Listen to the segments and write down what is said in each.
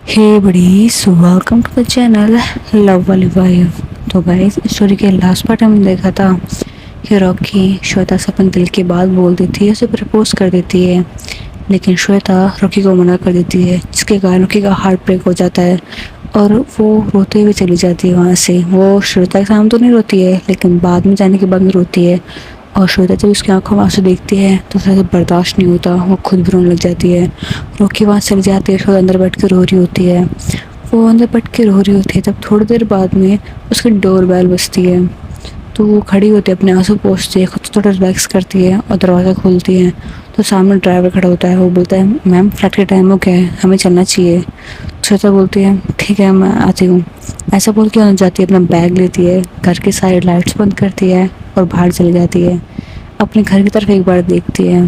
Hey buddies, welcome to the channel love वाली wife. तो guys, story के last part हमने देखा था कि रॉकी श्वेता से अपन दिल की बात बोल देती है, उसे प्रपोज कर देती है, लेकिन श्वेता रॉकी को मना कर देती है, जिसके कारण रॉकी का हार्ट ब्रेक हो जाता है और वो रोते हुए चली जाती है वहाँ से। वो श्वेता के सामने तो नहीं रोती है, लेकिन बाद में जाने के बाद में रोती है। और श्वेता जब उसकी आंखों में आंसू देखती है तो उसे बर्दाश्त नहीं होता, वो खुद भी रोने लग जाती है। रोकी वहाँ चली जाती है, श्वेता अंदर बैठ के रो रही होती है। वो अंदर बैठ के रो रही होती है, तब थोड़ी देर बाद में उसकी डोर बेल बजती है। तो वो खड़ी होती है, अपने आंसू पोंछती है, खुद से थोड़ा रिलैक्स करती है और दरवाज़ा खोलती है। तो सामने ड्राइवर खड़ा होता है। वो बोलता है, मैम फ्लाइट का टाइम हो गया है, हमें चलना चाहिए। श्वेता बोलती है, ठीक है मैं आती हूँ। ऐसा बोल के अंदर जाती है, अपना बैग लेती है, घर की सारी लाइट्स बंद करती है और बाहर चली जाती है। अपने घर की तरफ एक बार देखती है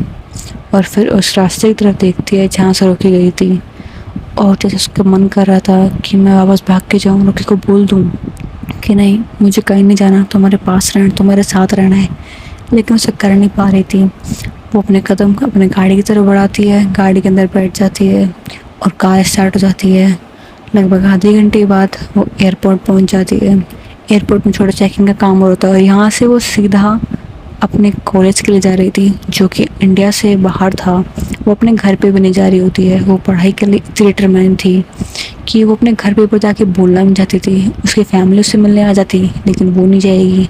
और फिर उस रास्ते की तरफ देखती है जहाँ से रोकी गई थी। और जैसे उसका मन कर रहा था कि मैं वापस भाग के जाऊँ, रोकी को बोल दूँ कि नहीं मुझे कहीं नहीं जाना, तुम्हारे पास रहना, तुम्हारे साथ रहना है, लेकिन उसे कर नहीं पा रही थी। वो अपने कदम अपने गाड़ी की तरफ बढ़ाती है, गाड़ी के अंदर बैठ जाती है और कार स्टार्ट हो जाती है। लगभग आधे घंटे बाद वो एयरपोर्ट पहुंच जाती है। एयरपोर्ट में छोटा चेकिंग का काम हो रहा था और यहाँ से वो सीधा अपने कॉलेज के लिए जा रही थी, जो कि इंडिया से बाहर था। वो अपने घर पे भी नहीं जा रही होती है। वो पढ़ाई के लिए इतनी डिटरमाइन थी कि वो अपने घर पे ऊपर जाके बोलना नहीं चाहती थी। उसकी फैमिली उससे मिलने आ जाती, लेकिन वो नहीं जाएगी।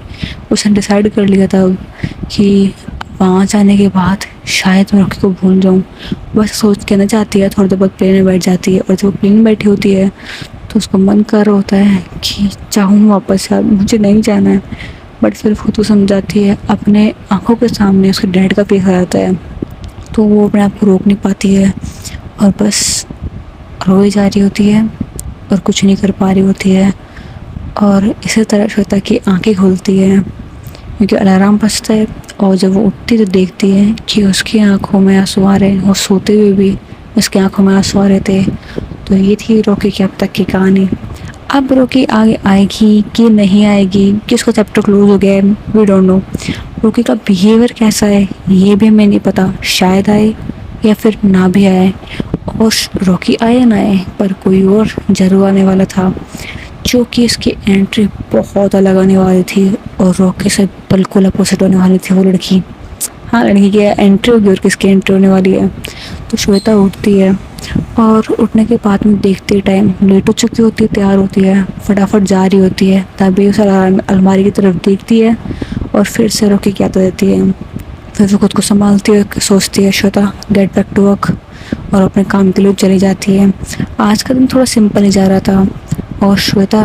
उसने डिसाइड कर लिया था कि वहाँ जाने के बाद शायद मैं रॉकी को भूल जाऊँ। बस सोच के ना जाती है, थोड़ी देर बाद प्लेन में बैठ जाती है और जब वो प्लेन में बैठी होती है तो उसको मन कर रहा होता है कि चाहूँ वापस, यार मुझे नहीं जाना है। बट फिर खुद को समझाती है, अपने आंखों के सामने उसके डैड का फेस आ जाता है तो वो अपने आप को रोक नहीं पाती है और बस रोई जा रही होती है और कुछ नहीं कर पा रही होती है। और इसी तरह श्वेता की आंखें खुलती है क्योंकि अलार्म बजता है। और जब वो उठती तो देखती है कि उसकी आंखों में आंसू आ रहे हैं और सोते हुए भी उसकी आंखों में आंसू आ रहे थे। तो ये थी रॉकी की अब तक की कहानी। अब रॉकी आगे आएगी कि नहीं आएगी, कि उसका चैप्टर क्लोज हो गया है, वी डोंट नो। रॉकी का बिहेवियर कैसा है ये भी हमें नहीं पता, शायद आए या फिर ना भी आए। और रॉकी आए ना आए, पर कोई और जरूर आने वाला था, जो कि इसकी एंट्री बहुत अलग आने वाली थी और रॉकी से बिल्कुल अपोजिट होने वाली थी वो लड़की। हाँ, लड़की की एंट्री होगी और किसकी एंट्री होने वाली है। तो श्वेता उठती है और उठने के बाद में देखती टाइम लेट हो चुकी होती है, तैयार होती है, फटाफट जा रही होती है। तभी उस अलमारी की तरफ देखती है और फिर से रॉकी क्या तो देती है। फिर वो खुद को संभालती है, सोचती है Shweta get back to work, और अपने काम के लिए चली जाती है। आज का दिन थोड़ा सिंपल ही जा रहा था और श्वेता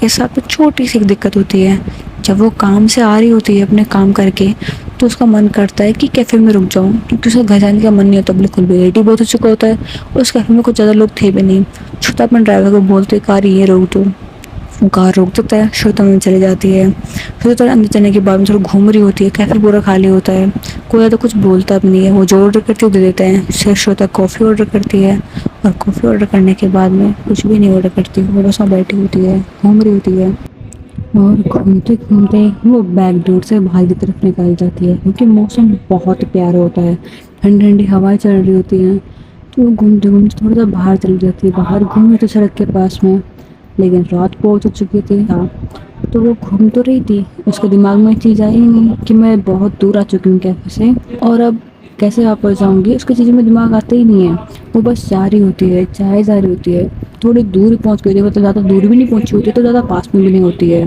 के साथ में छोटी सी एक दिक्कत होती है। जब वो काम से आ रही होती है अपने काम करके, तो उसका मन करता है कि कैफ़े में रुक जाऊं, क्योंकि उसका घर जाने का मन नहीं होता, बिल्कुल भी लेट ही बहुत हो चुका होता है और उस कैफ़े में कुछ ज़्यादा लोग थे भी नहीं। श्वेता अपने ड्राइवर को बोलते, कार ये रोक दो। वो कार रोक देता है, श्वेता में चली जाती है। श्वेता अंदर जाने के बाद में थोड़ा घूम रही होती है, कैफ़े पूरा खाली होता है, कोई ज़्यादा कुछ बोलता भी नहीं है। वो जो ऑर्डर करती है दे देते हैं। सिर्फ श्वेता कॉफ़ी ऑर्डर करती है और कॉफ़ी ऑर्डर करने के बाद में कुछ भी नहीं ऑर्डर करती, वो बस वहाँ बैठी होती है, घूम रही होती है। और घूमते घूमते वो बैक डोर से बाहर की तरफ निकल जाती है, क्योंकि मौसम बहुत प्यारा होता है, ठंडी ठंडी हवाएं चल रही होती हैं। तो वो घूमते घूमते थोड़ा सा बाहर चली जाती है, बाहर घूमे तो सड़क के पास में, लेकिन रात बहुत हो चुकी थी। हाँ, तो वो घूम तो रही थी, उसके दिमाग में चीज़ आई नहीं कि मैं बहुत दूर आ चुकी हूँ कैफे से और अब कैसे वापस जाऊँगी। उसकी चीज़ों में दिमाग आता ही नहीं है। वो बस जा रही होती है, चाहे जा रही होती है, थोड़ी दूर ही पहुँच गई थी, मतलब ज़्यादा दूर भी नहीं पहुँची होती तो ज़्यादा पास में भी नहीं होती है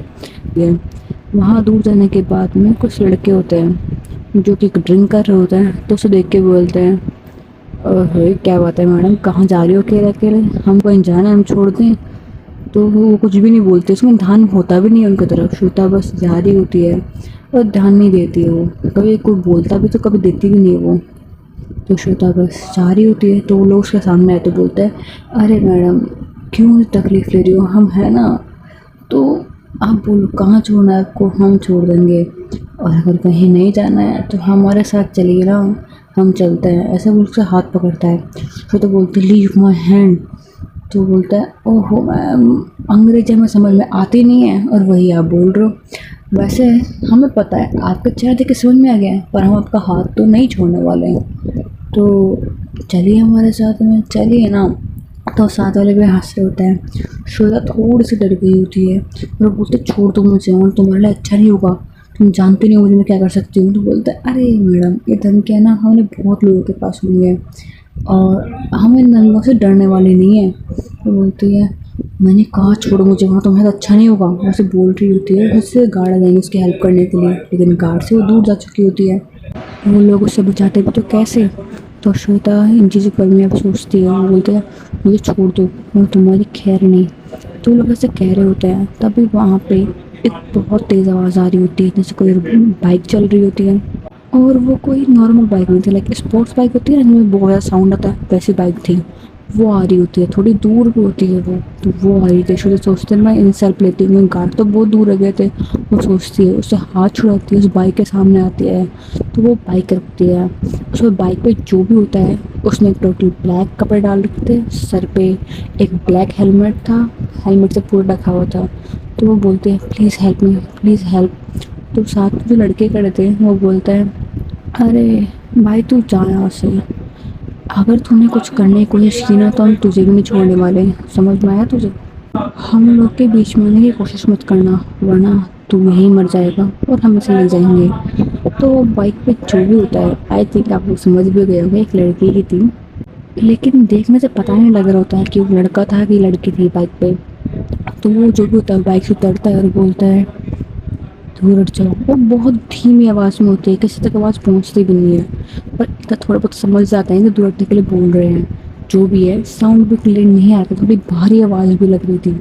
ये। वहाँ दूर जाने के बाद में कुछ लड़के होते हैं जो कि ड्रिंक कर रहे होते हैं, तो उसे देख के बोलते हैं, ओहे क्या बात है मैडम, कहाँ जा रही हो अकेले अकेले, हम कहीं जाना है, हम छोड़ दें। तो वो कुछ भी नहीं बोलते, उसमें ध्यान होता भी नहीं है उनकी तरफ। श्वेता बस जा रही होती है और ध्यान नहीं देती है। वो कभी कोई बोलता भी तो कभी देती भी नहीं है वो। तो श्वेता बस जा रही होती है तो वो लोग उसके सामने आए तो बोलते हैं, अरे मैडम क्यों तकलीफ़ ले रही हो, हम है ना, तो आप बोलो कहाँ छोड़ना है आपको, हम छोड़ देंगे, और अगर कहीं नहीं जाना है तो हमारे साथ चलिए ना, हम चलते हैं। ऐसे वो उसका हाथ पकड़ता है। फिर तो बोलती लीव माई हैंड। तो बोलता है, ओहो मैम अंग्रेजी हमें समझ में आती नहीं है और वही आप बोल रहे हो। वैसे हमें पता है, आपका चेहरा देख के समझ में आ गया है, पर हम आपका हाथ तो नहीं छोड़ने वाले हैं, तो चलिए हमारे साथ में, चलिए ना। तो साथ वाले भी हंस रहे होते हैं। श्वेता थोड़ी सी डर गई होती है और वो बोलते छोड़ दो मुझे और तुम्हारे लिए अच्छा नहीं होगा, तुम जानते नहीं हो मुझे मैं क्या कर सकती हूँ। तो बोलता है अरे मैडम ये धमकी है ना हमने बहुत लोगों के पास सुनी है और हम इन धमकियों से डरने वाले नहीं है। तो बोलती है मैंने कहा छोड़ो मुझे वहाँ तुम्हारे साथ अच्छा नहीं होगा, वैसे बोल रही होती है। उससे गार्ड आ जाएंगे उसकी हेल्प करने के लिए, लेकिन गार्ड से वो दूर जा चुकी होती है। वो लोग उससे बचाते भी तो कैसे। तो श्वेता इन चीज़ों पर में अब सोचती है, वो बोलते हैं मुझे छोड़ दो और तुम्हारी खैर नहीं। तो लोग ऐसे कह रहे होते हैं तभी वहाँ पे एक बहुत तेज़ आवाज़ आ रही होती है, जैसे कोई बाइक चल रही होती है। और वो कोई नॉर्मल बाइक नहीं थी, लाइक स्पोर्ट्स बाइक होती है ना जिसमें बहुत ज़्यादा साउंड आता है, वैसी बाइक थी। वो आ रही होती है, थोड़ी दूर भी होती है वो, तो वो आ रही थी। शुरू सोचते हैं मैं इन सेल्फ लेती हूँ, गार्ड तो बहुत दूर रह गए थे। वो सोचती है, उससे हाथ छुड़ाती है, उस बाइक के सामने आती है तो वो बाइक रखती है। उसमें बाइक पे जो भी होता है उसने टोटल ब्लैक कपड़े डाल रखे थे, सर पे एक ब्लैक हेलमेट था, हेलमेट से पूरा ढका हुआ था। तो वो बोलते हैं please help me, please help. तो साथ में जो लड़के खड़े थे वो बोलता है अरे भाई तू जा यहाँ से, अगर तूने कुछ करने की कोशिश की ना तो हम तुझे भी नहीं छोड़ने वाले, समझ में आया तुझे। हम लोग के बीच में आने की कोशिश मत करना वरना तू यहीं मर जाएगा और हम इसे ले जाएंगे। तो बाइक पे जो भी होता है आई थिंक आप लोग समझ भी गए होंगे, एक लड़की ही थी, लेकिन देखने से पता नहीं लग रहा होता है कि वो लड़का था कि लड़की थी बाइक पे। तो वो जो भी होता है बाइक से उतरता है और बोलता है दूर हट जाओ। वो बहुत धीमी आवाज़ में होती है, किसी तक आवाज़ पहुंचती भी नहीं है, पर इतना थोड़ा बहुत समझ जाता है कि दूर हटने के लिए बोल रहे हैं। जो भी है साउंड भी क्लियर नहीं आ रहा, थोड़ी भारी आवाज़ भी लग रही थी।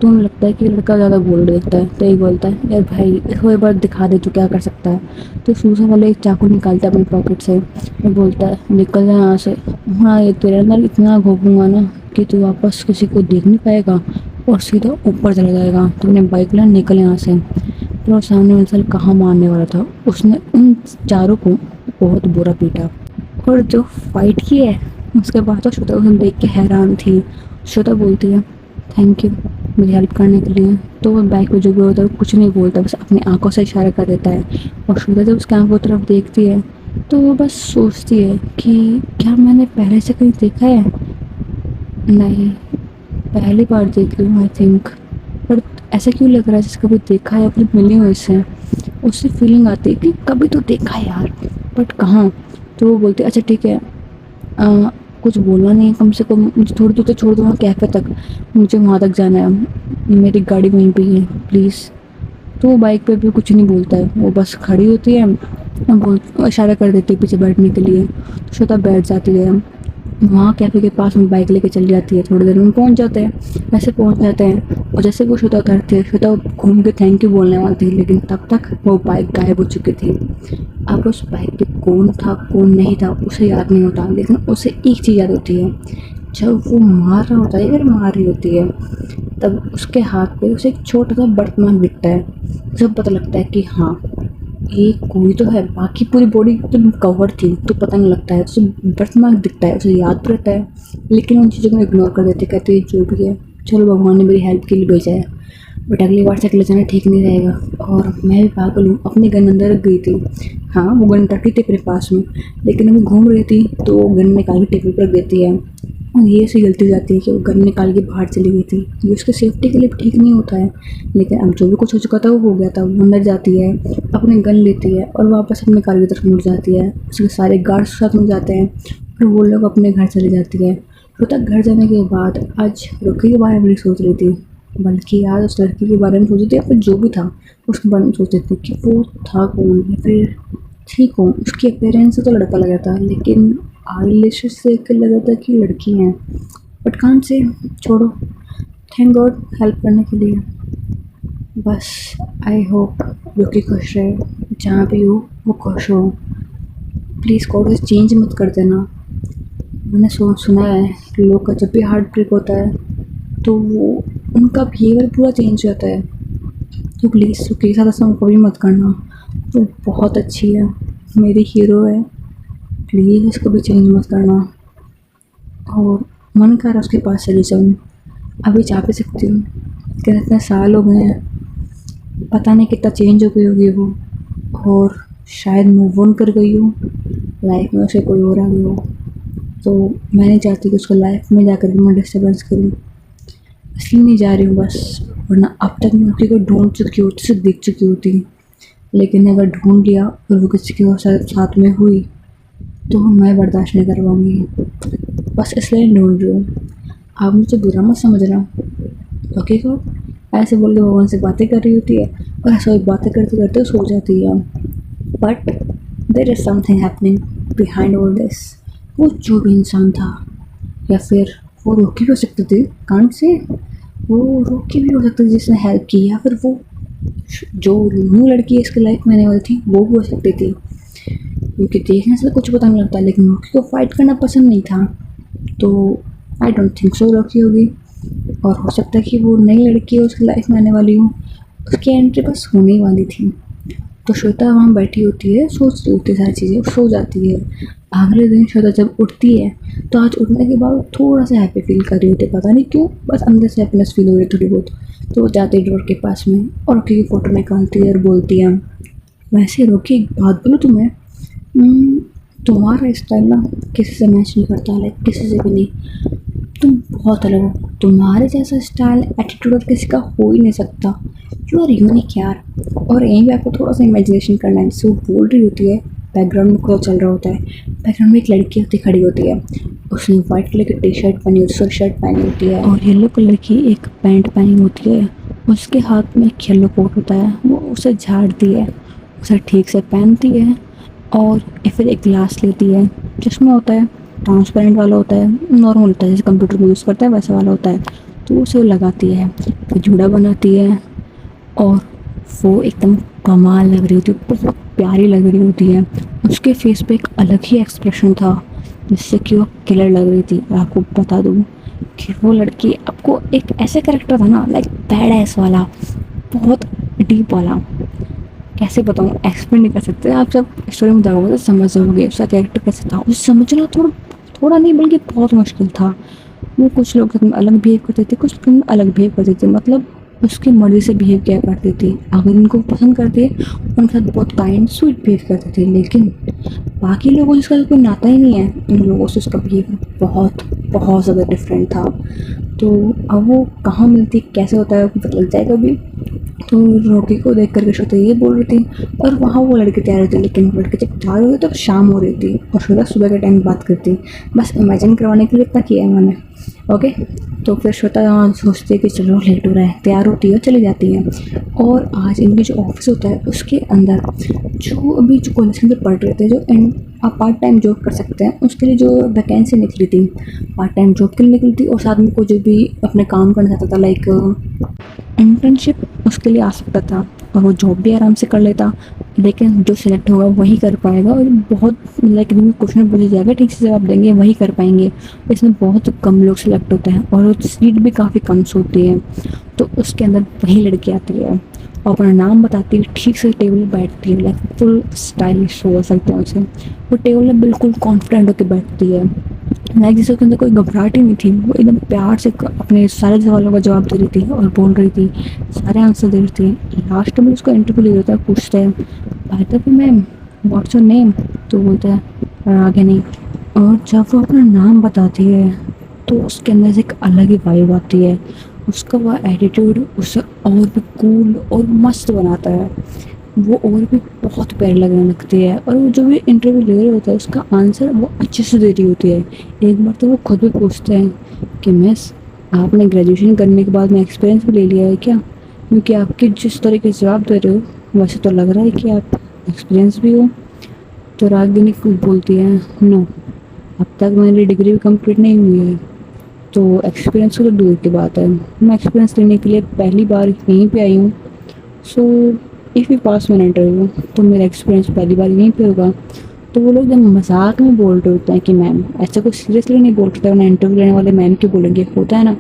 तो उन्हें लगता है कि लड़का ज़्यादा बोल देता है, तो एक बोलता है यार भाई इसको एक बार दिखा दे तो क्या कर सकता है। तो सूसा वाले एक चाकू निकालता है अपने पॉकेट से और बोलता है निकल जाए यहाँ से, हाँ ये तेरे अंदर इतना घोंपूंगा ना कि तू वापस किसी को देख नहीं पाएगा और सीधा ऊपर चला जाएगा। तो उन्हें बाइक लेकर निकल यहाँ से। और सामने इंसान कहाँ मारने वाला था, उसने उन चारों को बहुत बुरा पीटा और जो फाइट की है उसके बाद तो श्वेता उसे देख के हैरान थी। श्वेता बोलती है थैंक यू मेरी हेल्प करने के लिए। तो वो बाइक पे जो भी होता है वो कुछ नहीं बोलता, बस अपनी आंखों से इशारा कर देता है। और श्वेता जब उसकी आंखों की तरफ देखती है तो वो बस सोचती है कि क्या मैंने पहले से कहीं देखा है, नहीं पहली बार देख रही हूँ आई थिंक। पर ऐसा क्यों लग रहा है जैसे कभी देखा है, अपनी मिली हूँ इससे। उससे फीलिंग आती है कि कभी तो देखा है यार, बट कहाँ। तो वो बोलती है अच्छा ठीक है, कुछ बोलना नहीं है, कम से कम मुझे थोड़ी दूर तक छोड़ दो वहाँ कैफ़े तक, मुझे वहाँ तक जाना है, मेरी गाड़ी वहीं पे ही है प्लीज़। तो वो बाइक पे भी कुछ नहीं बोलता है, वो बस खड़ी होती है और बोल इशारा कर देती है पीछे बैठने के लिए। तो श्वेता बैठ जाती है। वहाँ कैफ़े के पास में बाइक लेके चली जाती है, थोड़ी देर में पहुँच जाते हैं, वैसे पहुँच जाते हैं। और जैसे वो श्वेता उतरती है, श्वेता घूम के थैंक यू बोलने वाली थी, लेकिन तब तक वो बाइक गायब हो चुकी थी। अब उस बाइक पे कौन था कौन नहीं था उसे याद नहीं होता, लेकिन उसे एक चीज़ याद होती है, जब वो मार रहा होता है या मार रही होती है तब उसके हाथ पे उसे एक छोटा सा बर्तमान दिखता है। उसे पता लगता है कि हाँ ये कोई तो है, बाकी पूरी बॉडी एकदम कवर थी तो पता नहीं लगता है, उसे बर्तमान दिखता है, उसे याद तो रहता है, लेकिन उन चीज़ों को इग्नोर कर देते, कहते हैं जो भी है चलो भगवान ने मेरी हेल्प के लिए भेजा है, बट अगली बार से ले जाना ठीक नहीं रहेगा। और मैं भी पागल हूँ, अपनी गन अंदर रख गई थी। हाँ वो गन रखी थी मेरे पास में, लेकिन अभी घूम रही थी तो वो गन निकाल के टेबल पर रख देती है। और ये ऐसी गलती हो जाती है कि वो गन निकाल के बाहर चली गई थी, ये उसके सेफ्टी के लिए ठीक नहीं होता है। लेकिन अब जो भी कुछ हो चुका था वो हो गया था। वो अंदर जाती है, अपनी गन लेती है और वापस अपने कार की तरफ मुड़ जाती है। उसके सारे गार्ड्स साथ में जाते हैं और वो लोग अपने घर चले जाती है। तो तक घर जाने के बाद आज रुकी के बारे में नहीं सोच रही थी, बल्कि आज उस लड़की के बारे में सोच रही थी, या फिर जो भी था उसके बारे में सोच रही थी कि वो था कौन या फिर ठीक हो। उसकी अपीयरेंस से तो लड़का लगा था, लेकिन आई लैशेस से देख कर लगा था कि लड़की है। बट कान से छोड़ो, थैंक गॉड हेल्प करने के लिए। बस आई होप रुकी खुश रहे, जहाँ भी हो वो खुश हो। प्लीज़ गॉड चेंज मत कर देना। मैंने सुना है कि लोग का जब भी हार्ट ब्रेक होता है तो वो उनका बिहेवियर पूरा चेंज हो जाता है। तो प्लीज़ उसके साथ ऐसा कभी मत करना। तो बहुत अच्छी है, मेरी हीरो है, प्लीज़ इसको भी चेंज मत करना। और मन कर रहा उसके पास चली जाऊँ, अभी जा भी सकती हूँ, लेकिन इतने साल हो गए हैं, पता नहीं कितना चेंज हो गई होगी वो, और शायद मूव ऑन कर गई हो, लाइफ में उसे कोई और आ गई हो। तो मैं नहीं चाहती कि उसको लाइफ में जाकर भी मैं डिस्टर्बेंस करूँ, इसलिए नहीं जा रही हूँ बस। वरना अब तक मैं लड़की को ढूंढ चुकी होती, उसे देख चुकी होती, लेकिन अगर ढूंढ लिया और वो किसी के साथ में हुई तो मैं बर्दाश्त नहीं कर पाऊँगी। बस इसलिए ढूंढ रही हूँ। आप मुझे बुरा मत समझना, ओके गॉड। ऐसे बोल के भगवान से बातें कर रही होती है और ऐसे बातें करते करते सो जाती है। But there is something happening behind all this. वो जो भी इंसान था, या फिर वो रोकी भी हो सकती थी, कांट से वो रोकी भी हो सकती थी जिसने हेल्प की, या फिर वो जो न्यू लड़की इसकी लाइफ में आने वाली थी वो भी हो सकती थी, क्योंकि देखने से तो कुछ पता नहीं लगता, लेकिन रोकी को फाइट करना पसंद नहीं था। तो आई डोंट थिंक सो रोकी होगी, और हो सकता है कि वो नई लड़की है उसकी लाइफ में आने वाली हो, उसकी एंट्री बस होने ही वाली थी। तो श्वेता वहाँ बैठी होती है, सोच रही होती है सारी चीज़ें, सो जाती है। अगले दिन श्वेता जब उठती है तो आज उठने के बाद थोड़ा सा हैप्पी फील कर रही होती है, पता नहीं क्यों, बस अंदर से हैप्पीनेस फील हो रही है थोड़ी बहुत। तो वो जाती है डोर के पास में और रोकी की फ़ोटो निकालती है और बोलती है, वैसे रोकी एक बात बोलूँ तुम्हें, तुम्हारा स्टाइल ना किसी से मैच नहीं करता, लाइक किसी से भी नहीं। तुम बहुत अलग हो, तुम्हारे जैसा स्टाइल एटीट्यूड और किसी का हो ही नहीं सकता। यू आर यूनिक यार। और यहीं पे आपको थोड़ा सा इमेजिनेशन करना है। जैसे वो बोल रही होती है, बैकग्राउंड में कुछ चल रहा होता है, बैकग्राउंड में एक लड़की होती खड़ी होती है, उसने वाइट कलर की टी शर्ट पहनी होती है, शर्ट पहनी होती है और येलो कलर की एक पैंट पहनी होती है। उसके हाथ में एक येलो कोट होता है, वो उसे झाड़ती है, उसे ठीक से पहनती है और फिर एक ग्लास लेती है। चश्मा होता है, ट्रांसपेरेंट वाला होता है, नॉर्मल होता है जैसे कंप्यूटर में यूज़ करता है वैसा वाला होता है। तो उसे वो लगाती है, फिर जूड़ा बनाती है और वो एकदम कमाल लग रही होती है, बहुत प्यारी लग रही होती है। उसके फेस पे एक अलग ही एक्सप्रेशन था जिससे कि वो किलर लग रही थी। और आपको बता दूँ कि वो लड़की आपको एक ऐसा कैरेक्टर था ना, लाइक बैड एस वाला, बहुत डीप वाला, कैसे बताऊँ, एक्सप्लेन नहीं कर सकते। आप जब स्टोरी में जाओगे तो समझ जाओगे उसका कैरेक्टर कैसे था। उसे समझना थोड़ा थोड़ा नहीं बल्कि बहुत मुश्किल था। वो कुछ लोग साथ में अलग बिहेव करते थे, कुछ लोग अलग बिहेव करते थे, मतलब उसकी मर्ज़ी से बिहेव किया करते थे। अगर उनको पसंद करते उनके साथ बहुत काइंड स्वीट बिहेव करते थे, लेकिन बाकी लोगों से उसका कोई नाता ही नहीं है, उन लोगों से उसका बिहेवियर बहुत बहुत ज़्यादा डिफरेंट था। तो अब वो कहाँ मिलती, कैसे होता है, पता लग जाएगा अभी। तो रोकी को देख कर श्वेता ये बोल रही थी और वहाँ वो लड़के तैयार होते, लेकिन वो लड़के जब तैयार हुए तो शाम हो रही थी और श्वेता सुबह के टाइम बात करती। बस इमेजिन करवाने के लिए इतना किया है मैंने, ओके। तो फिर श्वेता सोचती है कि चलो लेट हो रहा है, तैयार होती है और चली जाती है। और आज इनके जो ऑफिस होता है उसके अंदर जो अभी जो कॉलेज के अंदर पढ़ रहे थे, जो आप पार्ट टाइम जॉब कर सकते हैं, उसके लिए जो वैकेंसी निकली थी पार्ट टाइम जॉब के लिए निकली थी, और साथ में कोई जो भी अपने काम करना चाहता था लाइक इंटर्नशिप, उसके लिए आ सकता था और वो जॉब भी आराम से कर लेता। लेकिन जो सिलेक्ट होगा वही कर पाएगा, और बहुत लाइक क्वेश्चन पूछा जाएगा ठीक से जवाब देंगे वही कर पाएंगे। इसमें बहुत कम लोग सिलेक्ट होते हैं और सीट भी काफ़ी कम होती है। तो उसके अंदर वही लड़की आती है और अपना नाम बताती है, ठीक से टेबल पर बैठती है, लाइक फुल स्टाइलिश हो सकते हैं उसे। वो टेबल में बिल्कुल कॉन्फिडेंट होकर बैठती है, लाइक जिसके अंदर कोई घबराहट ही नहीं थी। वो एकदम प्यार से अपने सारे सवालों का जवाब दे रही थी और बोल रही थी, सारे आंसर दे रही थी। लास्ट में उसको इंटरव्यू ले लेता है, पूछते हैं भाई तभी मैम व्हाट्स योर नेम, तो बोलता है आगे नहीं। और जब वो अपना नाम बताती है तो उसके अंदर से एक अलग ही वाइब आती है। उसका वह एटीट्यूड उसे और भी कूल और मस्त बनाता है, वो और भी बहुत प्यारी लगने लगती है। और वो जो भी इंटरव्यू ले रहे होता है उसका आंसर वो अच्छे से दे रही होती है। एक बार तो वो खुद भी पूछते हैं कि मिस आपने ग्रेजुएशन करने के बाद में एक्सपीरियंस भी ले लिया है क्या, क्योंकि आपके जिस तरीके से जवाब दे रहे हो वैसे तो लग रहा है कि आप एक्सपीरियंस भी हो। तो रागिनी बोलती है नो, अब तक मेरी डिग्री भी कंप्लीट नहीं हुई है, तो एक्सपीरियंस तो दूर की बात है। मैं एक्सपीरियंस लेने के लिए पहली बार यहीं पे आई हूँ, सो इफ़ यू पास मेरा इंटरव्यू तो मेरा एक्सपीरियंस पहली बार यहीं पे होगा। तो वो लोग जब मजाक में बोल रहे होते हैं कि मैम, ऐसा कुछ सीरियसली नहीं बोल रहे, वरना इंटरव्यू लेने वाले मैम क्यों बोलेंगे। होता है ना,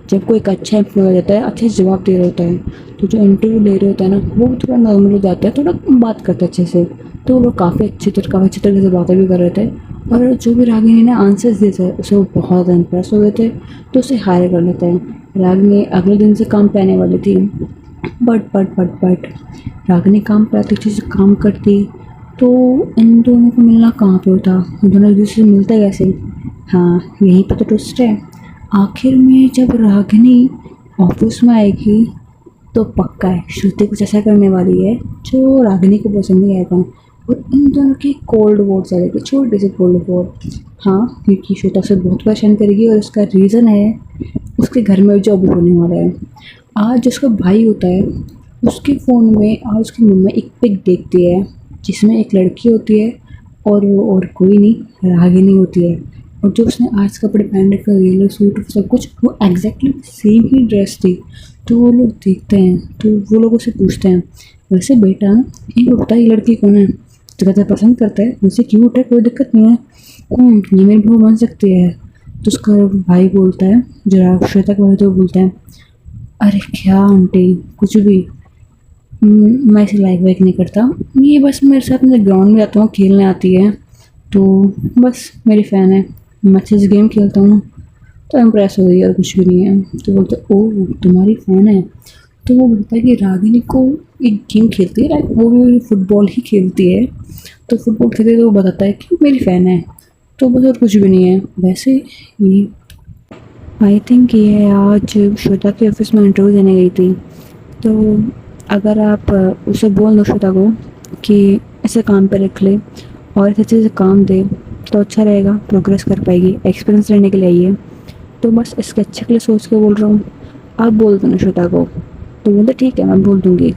जब कोई एक अच्छा एम्प्लॉय हो जाता है, अच्छे से जवाब दे रहा होता है, तो जो इंटरव्यू ले रहे होता है ना वो थोड़ा नॉर्मल हो जाता है, थोड़ा बात करते हैं अच्छे से। तो वो लोग काफ़ी अच्छे तरीके से बातें भी कर रहे थे। और जो भी रागिनी ने आंसर्स दिए थे उसे वो बहुत इम्प्रेस हो गए थे, तो उसे हायर कर लेते हैं। रागिनी अगले दिन से काम पे आने वाली थी, बट रागिनी काम पे आती, अच्छे से काम करती, तो इन दोनों को मिलना कहाँ पे होता, इन दोनों एक दूसरे से मिलता कैसे? हाँ, यहीं पर तो ट्विस्ट है। आखिर में जब रागिनी ऑफिस में आएगी तो पक्का है श्रुति कुछ ऐसा करने वाली है जो रागिनी को पसंद नहीं आएगा, और इन दोनों की कोल्ड वॉर चलेगी, छोटी सी कोल्ड वॉर। हाँ, क्योंकि श्वेता उसे बहुत परेशान करेगी और उसका रीज़न है उसके घर में जो अभी होने वाला है। आज उसका भाई होता है, उसके फ़ोन में आज उसकी मम्मा एक पिक देखती है जिसमें एक लड़की होती है और वो और कोई नहीं रागिनी होती है। और जो उसने आज कपड़े पहन रखे येलो सूट सब कुछ वो एग्जैक्टली सेम ही ड्रेस थी। तो वो लोग देखते हैं तो वो लोग उससे पूछते हैं, वैसे बेटा ये बता ये लड़की कौन है? तो कहता है पसंद करता है, मुझसे क्यूट है, कोई दिक्कत नहीं है, ये मेरी बहू बन सकती है। तो उसका भाई बोलता है, जो श्वेता का भाई, तो बोलता है अरे क्या आंटी कुछ भी, मैं इसे लाइक वाइक नहीं करता, ये बस मेरे साथ मैं ग्राउंड में जाता हूँ खेलने आती है, तो बस मेरी फ़ैन है, मैं अच्छे से गेम खेलता हूँ तो इम्प्रेस हो गई और कुछ भी नहीं है। तो बोलते ओह तुम्हारी फ़ैन है। तो वो बोलता है कि रागिनी को एक गेम खेलती है, वो भी फुटबॉल ही खेलती है, तो फुटबॉल खेलते तो वो बताता है कि मेरी फ़ैन है, तो बस और कुछ भी नहीं है। वैसे ये आई थिंक ये आज श्वेता के ऑफिस में इंटरव्यू देने गई थी, तो अगर आप उसे बोल दो श्वेता को कि इसे काम पे रख ले और इसे अच्छे से काम दे तो अच्छा रहेगा, प्रोग्रेस कर पाएगी, एक्सपीरियंस लेने के लिए आई है। तो बस इसके अच्छे के लिए सोच के बोल रहा हूँ, आप बोल दो ना श्वेता को। तो बोलते ठीक है मैं बोल दूँगी।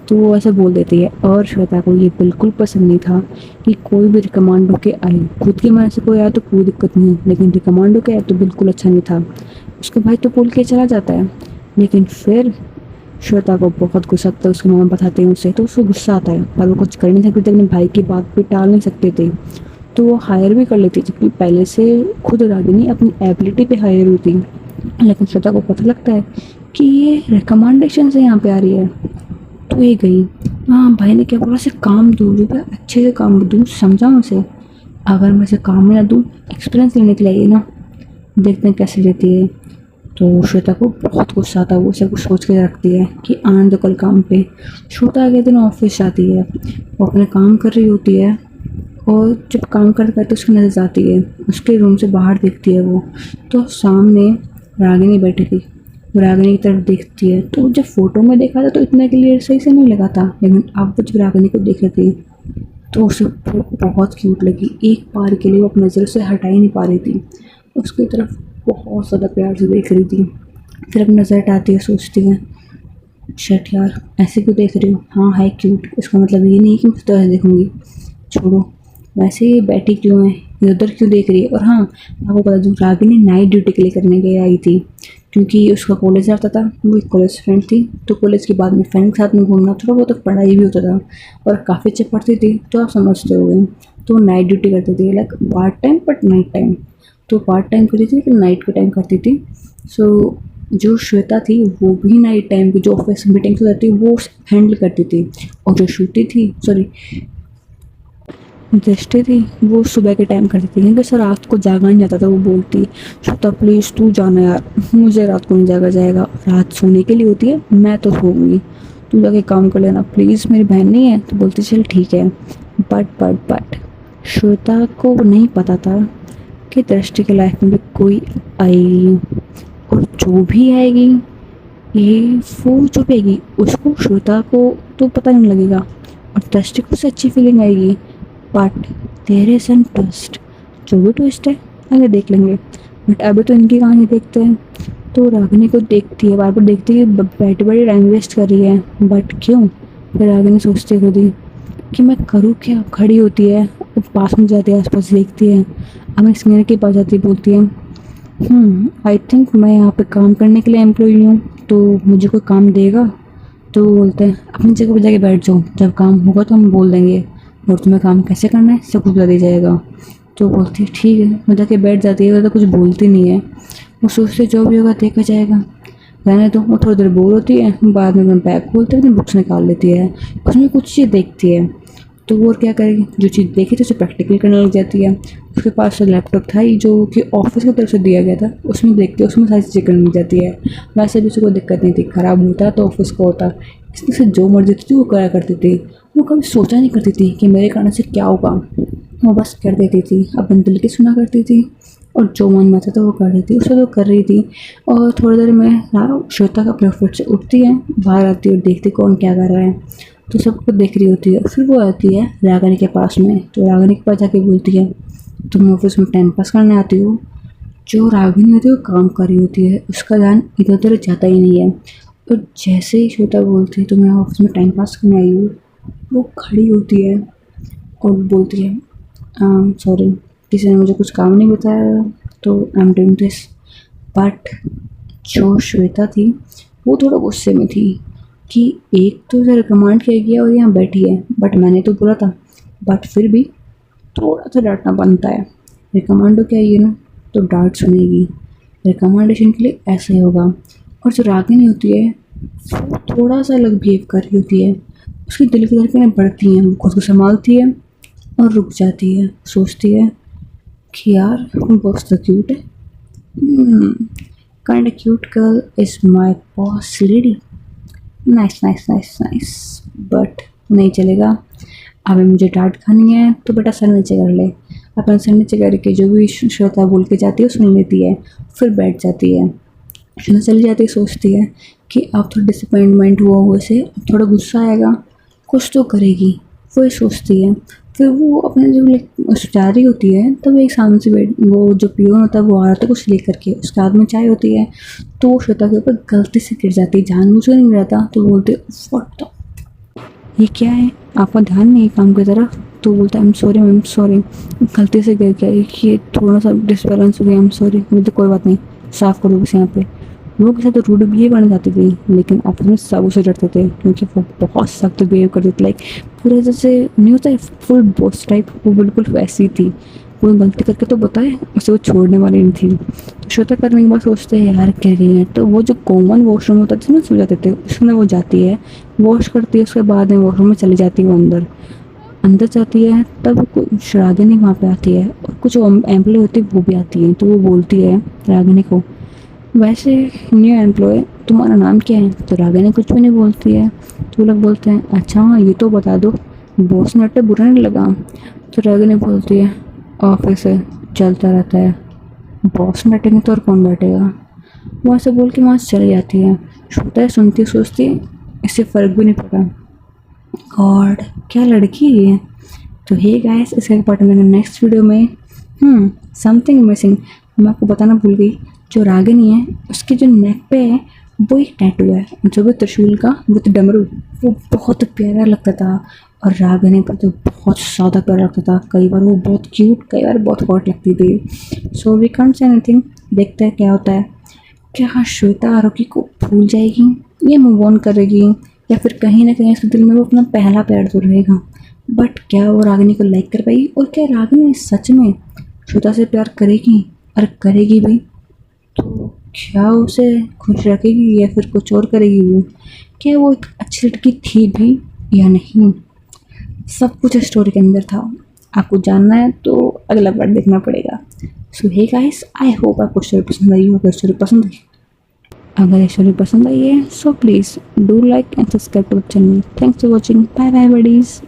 तो वो ऐसे बोल देती है, और श्वेता को ये बिल्कुल पसंद नहीं था कि कोई भी रिकमांड होके आए, खुद के मन से कोई आया तो कोई दिक्कत नहीं, लेकिन रिकमांड होके आए तो बिल्कुल अच्छा नहीं था। उसका भाई तो बोल के चला जाता है, लेकिन फिर श्वेता को बहुत गुस्सा आता है, उसके मामा बताते हैं उसे तो उसको गुस्सा आता है, पर वो कुछ कर नहीं सकती थी, अपने भाई की बात भी टाल नहीं सकते थे, तो वो हायर भी कर लेती, जबकि पहले से खुद रागिनी अपनी एबिलिटी पे हायर हुई थी। लेकिन श्वेता को पता लगता है कि ये रिकमेंडेशन से यहाँ पे आ रही है, तो ये गई। हाँ भाई ने क्या बोला, से काम दूँ जो अच्छे से काम दूँ, समझाऊँ उसे, अगर मैं इसे काम में ना दूँ एक्सपीरियंस लेने के लिए ना, देखते हैं कैसे लेती है। तो श्वेता को बहुत गुस्सा आता है, वो सब कुछ सोच के रखती है कि आने दो कल काम पे। श्वेता अगले दिन ऑफिस जाती है, वो अपने काम कर रही होती है, और जब काम करते करते उसकी नज़र आती है, उसके रूम से बाहर देखती है वो, तो सामने रागिनी बैठी थी। वो रागिनी की तरफ देखती है, तो जब फ़ोटो में देखा था तो इतना क्लियर सही से नहीं लगा था, लेकिन अब जब रागिनी को देख रही थी तो उसे बहुत क्यूट लगी। एक बार के लिए वो अपनी नज़र से हटा ही नहीं पा रही थी, उसकी तरफ बहुत ज़्यादा प्यार से देख रही थी। फिर अपनी नज़र हटाती है, सोचती है शट यार ऐसे क्यों देख रही हूँ, हाँ है क्यूट, इसका मतलब ये नहीं कि मैं उस तरह देखूँगी, छोड़ो, वैसे ये बैठी क्यों है, इधर उधर क्यों देख रही है। और हाँ, आपको बता दूँ रागिनी नाइट ड्यूटी के लिए करने के आई थी, क्योंकि उसका कॉलेज रहता था, वो एक कॉलेज फ्रेंड थी, तो कॉलेज के बाद में फ्रेंड के साथ में घूमना, थोड़ा बहुत पढ़ाई भी होता था और काफ़ी अच्छे पढ़ती थी, तो आप समझते हो गए। तो नाइट ड्यूटी करती थी, like part time but night time, तो पार्ट टाइम करती थी लेकिन नाइट के टाइम करती थी। सो जो श्वेता थी वो भी नाइट टाइम की जो ऑफिस मीटिंग्स होती थी वो हैंडल करती थी, और जो श्रुति थी सॉरी दृष्टि थी वो सुबह के टाइम करती थी, क्योंकि सर रात को जागा नहीं जाता था। वो बोलती श्वेता प्लीज़ तू जाना यार, मुझे रात को नहीं जागा जाएगा, रात सोने के लिए होती है, मैं तो सोऊंगी, तू जाके काम कर लेना प्लीज़, मेरी बहन नहीं है। तो बोलती चल ठीक है। बट श्वेता को नहीं पता था कि दृष्टि की लाइफ में भी कोई आएगी, और जो भी आएगी ये वो जो भी आएगी उसको श्वेता को तो पता नहीं लगेगा, और दृष्टि को उससे अच्छी फीलिंग आएगी। But there is an twist, जो भी ट्विस्ट है आगे देख लेंगे, बट अभी तो इनकी कहानी देखते हैं। तो रागिनी को देखती है, बार बार देखती है बैठे बैठे टाइम वेस्ट कर रही है, बट क्यों। फिर रागिनी सोचती है खुद ही कि मैं करूँ क्या, खड़ी होती है, पास में जाती है, आसपास देखती है, अब मैं स्नेहा के पास जाती बोलती है आई थिंक मैं यहाँ पे काम करने के लिए एम्प्लॉई हूँ, तो मुझे कोई काम देगा। तो वो बोलते हैं अपनी जगह पर जाके बैठ जाओ, जब काम होगा तो हम बोल देंगे, और तुम्हें काम कैसे करना है सब कुछ बता दिया जाएगा। तो बोलती है ठीक है, वो जाके बैठ जाती है, वो तो कुछ बोलती नहीं है, वो सोचते जो भी होगा देखा जाएगा, रहने दो। वो थोड़ी देर बोर होती है, बाद में बैग खोलते हैं, बुक्स निकाल लेती है, उसमें कुछ चीज़ देखती है, तो वो और क्या करेगी, जो चीज़ देखी थी उसे प्रैक्टिकल करने लग जाती है। उसके पास तो लैपटॉप था ही जो कि ऑफिस की तरफ से दिया गया था, उसमें देखती है, उसमें सारी चीज़ें करने लग जाती है। वैसे भी उसे कोई दिक्कत नहीं थी, ख़राब होता तो ऑफिस को होता, इसलिए से जो मर्जी थी वो करा करती थी। वो कभी सोचा नहीं करती थी कि मेरे कारण से क्या होगा। वो बस कर देती थी, अपने दिल की सुना करती थी और जो मन में आता था वो कर रही थी, उसे तो कर रही थी। और थोड़ी देर में श्वेता का प्रॉफिट से उठती है, बाहर आती है और देखती कौन क्या कर रहा है। तो सब कुछ देख रही होती है। फिर वो आती है रागिनी के पास में, तो रागिनी के पास जाके बोलती है तुम ऑफिस में टाइम पास करने आती हो। जो रागिनी होती है वो काम कर रही होती है, उसका ध्यान इधर उधर जाता ही नहीं है। और जैसे ही श्वेता बोलती है तो मैं ऑफिस में टाइम पास करने आई हूँ, वो खड़ी होती है और बोलती है सॉरी, किसी ने मुझे कुछ काम नहीं बताया तो I am doing this. But जो श्वेता थी वो थोड़ा गुस्से में थी कि एक तो उसे रिकमेंड किया गया और यहाँ बैठी है, बट मैंने तो बोला था। बट फिर भी थोड़ा सा डांटना बनता है। रिकमेंड हो क्या ये ना, तो डांट सुनेगी। रिकमेंडेशन के लिए ऐसा ही होगा। और जो रागिनी होती है वो थोड़ा सा अलग बिहेव कर रही होती है। उसकी दिल की धड़कनें बढ़ती हैं, वो खुद को संभालती है और रुक जाती है, सोचती है कि यार बॉस तो क्यूट है, kind cute girl is my boss lady, nice nice nice nice. But नहीं चलेगा, अभी मुझे डांट खानी है तो बेटा सर नीचे कर ले। अपन सर नीचे करके जो भी श्वेता बोल के जाती है सुन लेती है, फिर बैठ जाती है। श्वेता चली जाती है, सोचती है कि अब थोड़ा डिसअपॉइंटमेंट हुआ हुआ से अब थोड़ा गुस्सा आएगा, कुछ तो करेगी, वो ही सोचती है। फिर वो अपने जो जा रही होती है तब एक सामने से वो जो पियोन होता है वो आ रहा था कुछ लेकर के, उसके हाथ में चाय होती है। तो वो श्वेता के ऊपर गलती से गिर जाती है, जानबूझ के नहीं गिरता। तो बोलते व्हाट द, ये क्या है, आपका ध्यान नहीं है काम की तरफ। तो बोलता है I am sorry ma'am, sorry, गलती से गिर गया, ये थोड़ा सा डिसबैलेंस हो गया, आई एम सॉरी। बोलते कोई बात नहीं, साफ़ करो बस यहाँ पे। लोगों के साथ रूड बिहेव करने जाती थी, लेकिन आपस में सब उसे डरते थे क्योंकि वो बहुत सख्त बिहेव करती थी। लाइक पूरे जैसे नहीं होता है फुल बॉस टाइप, वो बिल्कुल वैसी थी। कोई गलती करके तो बताए, उसे वो छोड़ने वाली नहीं थी। तो श्वेता करने के बाद सोचते हैं यार क्या गई है, तो वो जो कॉमन वॉशरूम होता था ना सो जाते थे, उसमें वो जाती है, वॉश करती है, उसके बाद में वॉशरूम में चली जाती है। वो अंदर अंदर जाती है तब रागिनी वहाँ पे आती है और कुछ एम्प्लॉय होती है वो भी आती है। तो वो बोलती है रागिनी को वैसे न्यू एम्प्लॉय तुम्हारा नाम क्या है। तो रागिनी कुछ भी नहीं बोलती है। तो वो लोग बोलते हैं अच्छा हाँ ये तो बता दो, बॉस नट्टे बुरा नहीं लगा। तो रागिनी बोलती है ऑफिस है चलता रहता है, बॉस बैठेंगे तो और कौन बैठेगा। वहाँ से बोल के वहाँ से चली जाती है। श्वेता सुनती सोचती इससे फ़र्क भी नहीं पड़ा। गॉड क्या लड़की है ये। तो हे गाइस, इसका पार्ट मैंने नेक्स्ट वीडियो में समथिंग मिसिंग मैं आपको बताना भूल गई। जो रागिनी है उसकी जो नेक पे है वो एक टैटू है जो भी त्रिशूल का विद डमरू, वो बहुत प्यारा लगता था। और रागिनी पर तो बहुत ज़्यादा प्यारा लगता था। कई बार वो बहुत क्यूट, कई बार बहुत हॉट लगती थी। So we can't say anything, देखते हैं क्या होता है। क्या श्वेता आरोही को भूल जाएगी या मूव ऑन करेगी, या फिर कहीं ना कहीं उसके दिल में वो अपना पहला प्यार तो रहेगा। बट क्या वो रागिनी को लाइक कर पाएगी, और क्या रागिनी सच में श्वेता से प्यार करेगी, और करेगी भी तो क्या उसे खुश रखेगी या फिर कुछ और करेगी वो। क्या वो एक अच्छी लड़की थी भी या नहीं, सब कुछ स्टोरी के अंदर था। आपको जानना है तो अगला पार्ट देखना पड़ेगा। So hey guys, I hope आपको स्टोरी पसंद आई हो। अगर स्टोरी पसंद आई है so please do like and subscribe to channel. Thanks for watching, bye bye buddies.